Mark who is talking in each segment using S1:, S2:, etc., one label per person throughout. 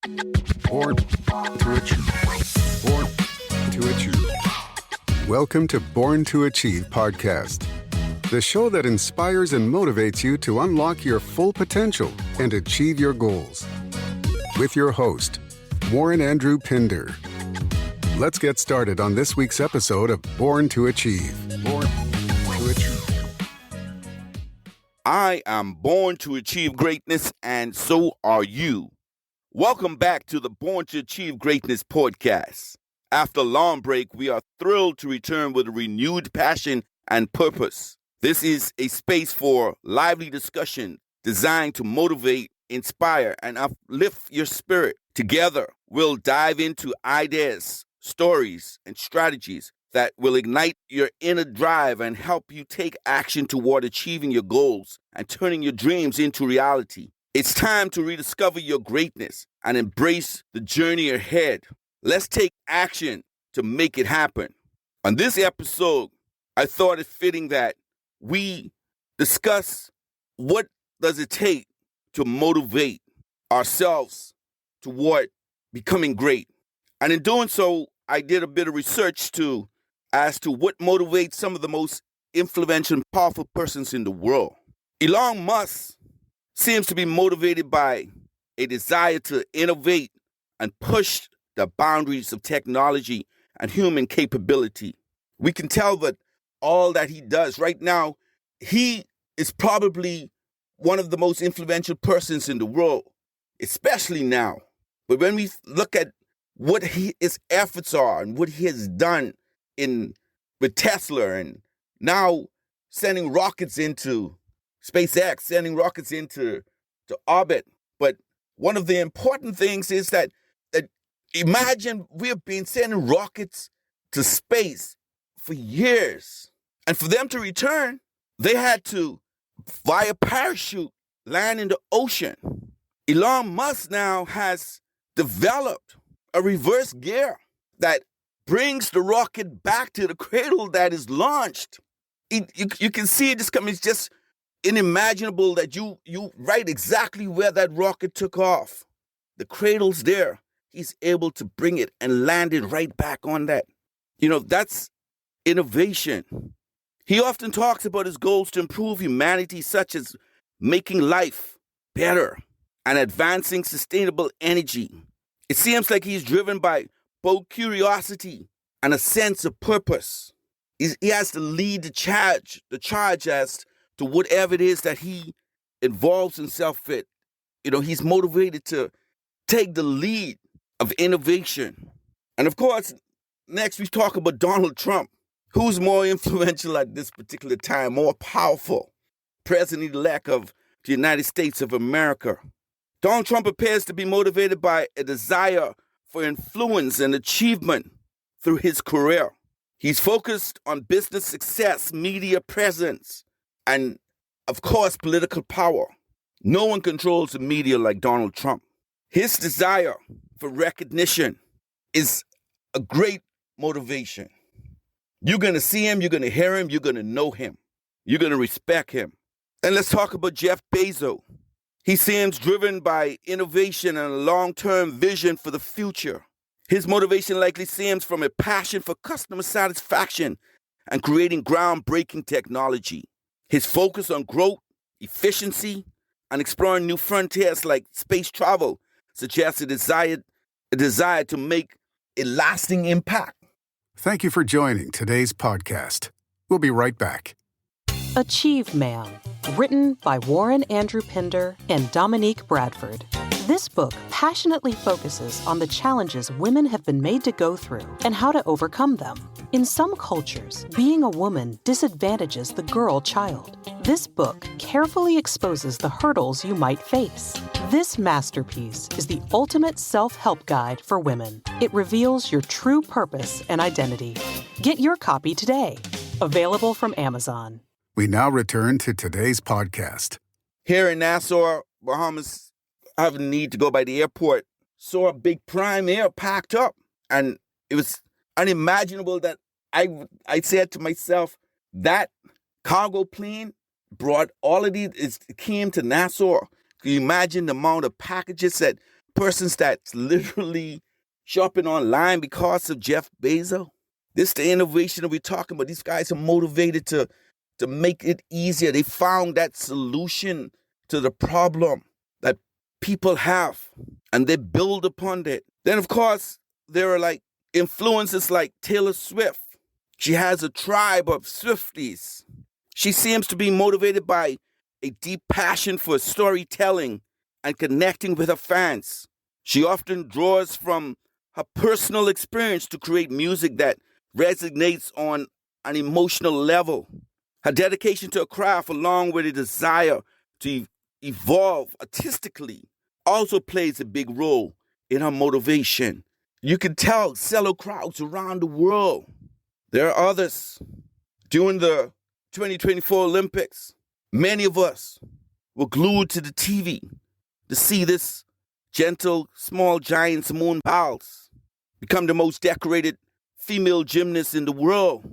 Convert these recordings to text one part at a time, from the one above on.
S1: Born to Achieve. Born to Achieve. Welcome to Born to Achieve podcast, the show that inspires and motivates you to unlock your full potential and achieve your goals. With your host, Warren Andrew Pinder. Let's get started on this week's episode of Born to Achieve. Born to Achieve.
S2: I am born to achieve greatness, and so are you. Welcome back to the Born to Achieve Greatness podcast. After a long break, we are thrilled to return with a renewed passion and purpose. This is a space for lively discussion designed to motivate, inspire, and uplift your spirit. Together, we'll dive into ideas, stories, and strategies that will ignite your inner drive and help you take action toward achieving your goals and turning your dreams into reality. It's time to rediscover your greatness and embrace the journey ahead. Let's take action to make it happen. On this episode, I thought it fitting that we discuss what does it take to motivate ourselves toward becoming great. And in doing so, I did a bit of research as to what motivates some of the most influential and powerful persons in the world. Elon Musk seems to be motivated by a desire to innovate and push the boundaries of technology and human capability. We can tell that all that he does right now, he is probably one of the most influential persons in the world, especially now. But when we look at what his efforts are and what he has done with Tesla and now sending rockets into SpaceX, sending rockets into orbit. But one of the important things is that imagine we've been sending rockets to space for years. And for them to return, they had to, via parachute, land in the ocean. Elon Musk now has developed a reverse gear that brings the rocket back to the cradle that is launched. You can see it just coming. It's just unimaginable that you right exactly where that rocket took off. The cradle's there. He's able to bring it and land it right back on that. That's innovation. He often talks about his goals to improve humanity, such as making life better and advancing sustainable energy. It seems like he's driven by both curiosity and a sense of purpose. He has to lead the charge as to whatever it is that he involves himself with. He's motivated to take the lead of innovation. And of course, next we talk about Donald Trump. Who's more influential at this particular time, more powerful? President-elect of the United States of America. Donald Trump appears to be motivated by a desire for influence and achievement through his career. He's focused on business success, media presence, and, of course, political power. No one controls the media like Donald Trump. His desire for recognition is a great motivation. You're going to see him, you're going to hear him, you're going to know him. You're going to respect him. And let's talk about Jeff Bezos. He seems driven by innovation and a long-term vision for the future. His motivation likely stems from a passion for customer satisfaction and creating groundbreaking technology. His focus on growth, efficiency, and exploring new frontiers like space travel suggests a desire to make a lasting impact.
S1: Thank you for joining today's podcast. We'll be right back.
S3: Achieve Man, written by Warren Andrew Pinder and Dominique Bradford. This book passionately focuses on the challenges women have been made to go through and how to overcome them. In some cultures, being a woman disadvantages the girl child. This book carefully exposes the hurdles you might face. This masterpiece is the ultimate self-help guide for women. It reveals your true purpose and identity. Get your copy today. Available from Amazon.
S1: We now return to today's podcast.
S2: Here in Nassau, Bahamas, I have a need to go by the airport. Saw a big Prime Air packed up. And it was unimaginable that I said to myself, that cargo plane brought all of these, it came to Nassau. Can you imagine the amount of packages that persons that's literally shopping online because of Jeff Bezos. This is the innovation that we're talking about. These guys are motivated to make it easier. They found that solution to the problem that people have, and they build upon it. Then, of course, there are like influencers like Taylor Swift. She has a tribe of Swifties. She seems to be motivated by a deep passion for storytelling and connecting with her fans. She often draws from her personal experience to create music that resonates on an emotional level. Her dedication to her craft, along with a desire to evolve artistically, also plays a big role in her motivation. You can tell fellow crowds around the world. There are others. During the 2024 Olympics, many of us were glued to the TV to see this gentle, small giant Simone Biles become the most decorated female gymnast in the world.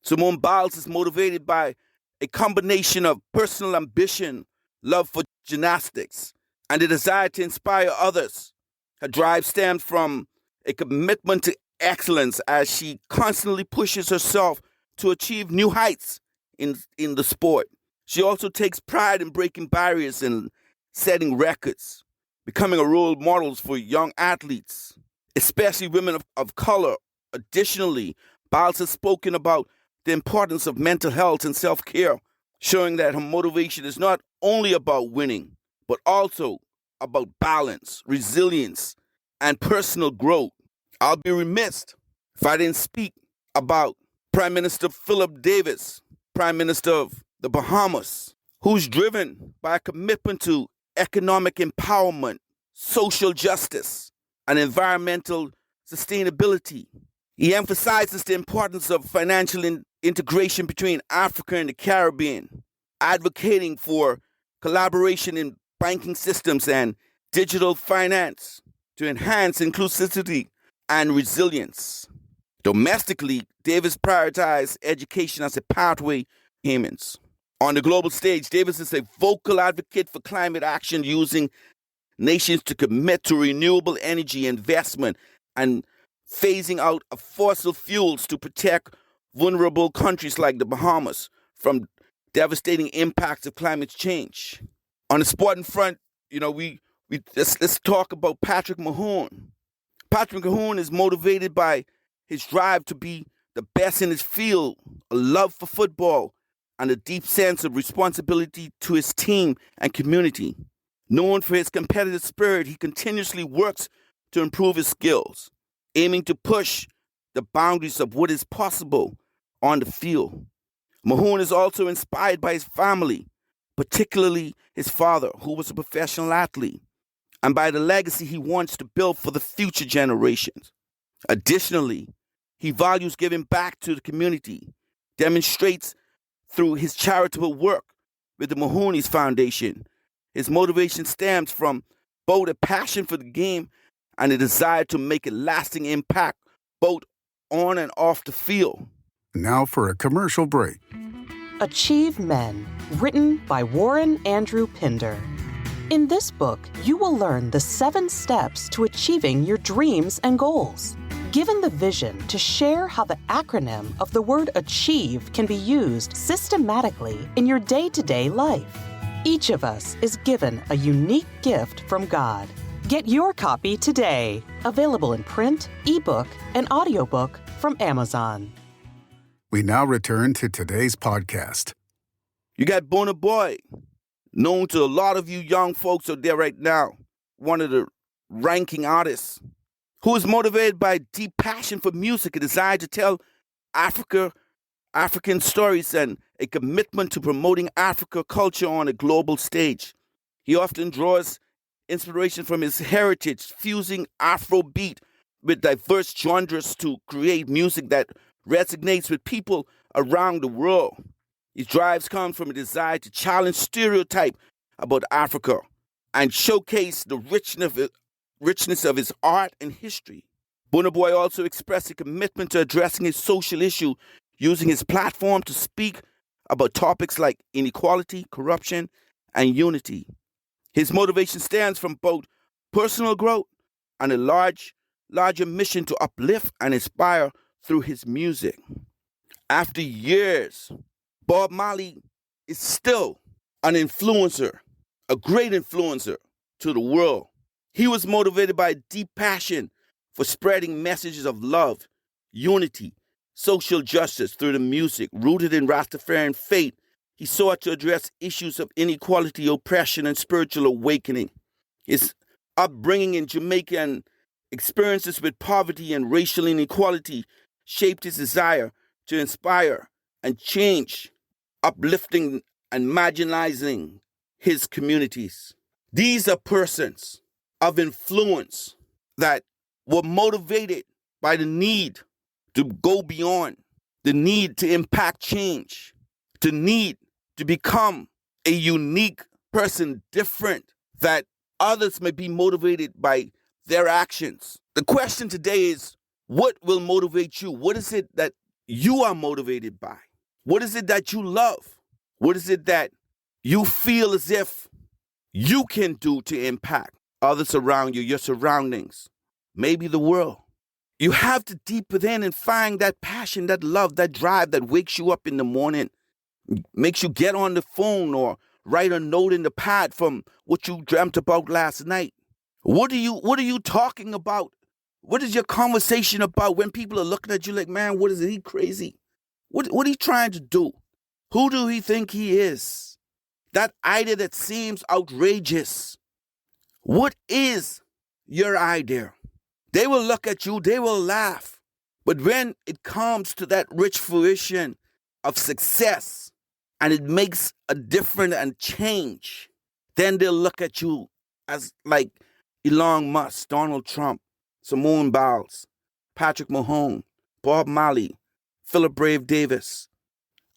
S2: Simone Biles is motivated by a combination of personal ambition, love for gymnastics, and a desire to inspire others. Her drive stems from a commitment to excellence as she constantly pushes herself to achieve new heights in the sport. She also takes pride in breaking barriers and setting records, becoming a role model for young athletes, especially women of color. Additionally, Biles has spoken about the importance of mental health and self-care, showing that her motivation is not only about winning, but also about balance, resilience, and personal growth. I'll be remiss if I didn't speak about Prime Minister Philip Davis, Prime Minister of the Bahamas, who's driven by a commitment to economic empowerment, social justice, and environmental sustainability. He emphasizes the importance of financial integration between Africa and the Caribbean, advocating for collaboration in banking systems and digital finance to enhance inclusivity and resilience. Domestically, Davis prioritized education as a pathway to payments. On the global stage, Davis is a vocal advocate for climate action, using nations to commit to renewable energy investment and phasing out of fossil fuels to protect vulnerable countries like the Bahamas from devastating impacts of climate change. On the sporting front, let's talk about Patrick Mahone. Patrick Mahone is motivated by his drive to be the best in his field, a love for football, and a deep sense of responsibility to his team and community. Known for his competitive spirit, he continuously works to improve his skills, aiming to push the boundaries of what is possible on the field. Mahone is also inspired by his family, particularly his father, who was a professional athlete, and by the legacy he wants to build for the future generations. Additionally, he values giving back to the community, demonstrates through his charitable work with the Mahoney's Foundation. His motivation stems from both a passion for the game and a desire to make a lasting impact both on and off the field.
S1: Now for a commercial break.
S3: Achieve Men, written by Warren Andrew Pinder. In this book, you will learn the 7 steps to achieving your dreams and goals. Given the vision to share how the acronym of the word achieve can be used systematically in your day-to-day life. Each of us is given a unique gift from God. Get your copy today. Available in print, ebook, and audiobook from Amazon.
S1: We now return to today's podcast.
S2: You got Burna Boy, known to a lot of you young folks out there right now, one of the ranking artists, who is motivated by a deep passion for music, a desire to tell African stories, and a commitment to promoting African culture on a global stage. He often draws inspiration from his heritage, fusing Afrobeat with diverse genres to create music that resonates with people around the world. His drives come from a desire to challenge stereotype about Africa and showcase the richness of his art and history. Burna Boy also expressed a commitment to addressing his social issue, using his platform to speak about topics like inequality, corruption, and unity. His motivation stems from both personal growth, and a larger mission to uplift and inspire through his music. After years, Bob Marley is still an influencer, a great influencer to the world. He was motivated by a deep passion for spreading messages of love, unity, social justice through the music. Rooted in Rastafarian faith, he sought to address issues of inequality, oppression, and spiritual awakening. His upbringing in Jamaica and experiences with poverty and racial inequality shaped his desire to inspire and change, uplifting and marginalizing his communities. These are persons of influence that were motivated by the need to go beyond, the need to impact change, the need to become a unique person, different, that others may be motivated by their actions. The question today is, what will motivate you? What is it that you are motivated by? What is it that you love? What is it that you feel as if you can do to impact others around you, your surroundings, maybe the world? You have to deep within and find that passion, that love, that drive that wakes you up in the morning, makes you get on the phone or write a note in the pad from what you dreamt about last night. What are you talking about? What is your conversation about when people are looking at you like, man, what is it? He crazy? What he trying to do? Who do he think he is? That idea that seems outrageous. What is your idea? They will look at you, they will laugh. But when it comes to that rich fruition of success and it makes a difference and change, then they'll look at you as like Elon Musk, Donald Trump, Simone Biles, Patrick Mahone, Bob Marley, Philip Brave Davis,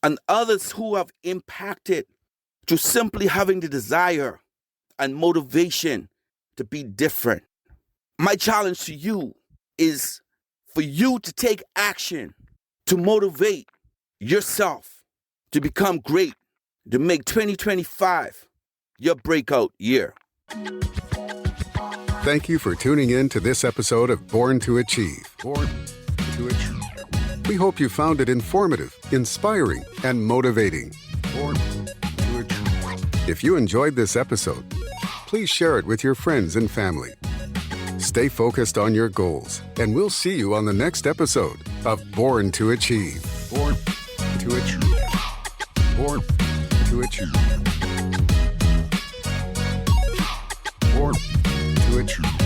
S2: and others who have impacted through simply having the desire and motivation to be different. My challenge to you is for you to take action to motivate yourself to become great, to make 2025 your breakout year.
S1: Thank you for tuning in to this episode of Born to Achieve. Born to Achieve. We hope you found it informative, inspiring, and motivating. Born to Achieve. If you enjoyed this episode, please share it with your friends and family. Stay focused on your goals, and we'll see you on the next episode of Born to Achieve. Born to Achieve. Born to Achieve. Born to Achieve.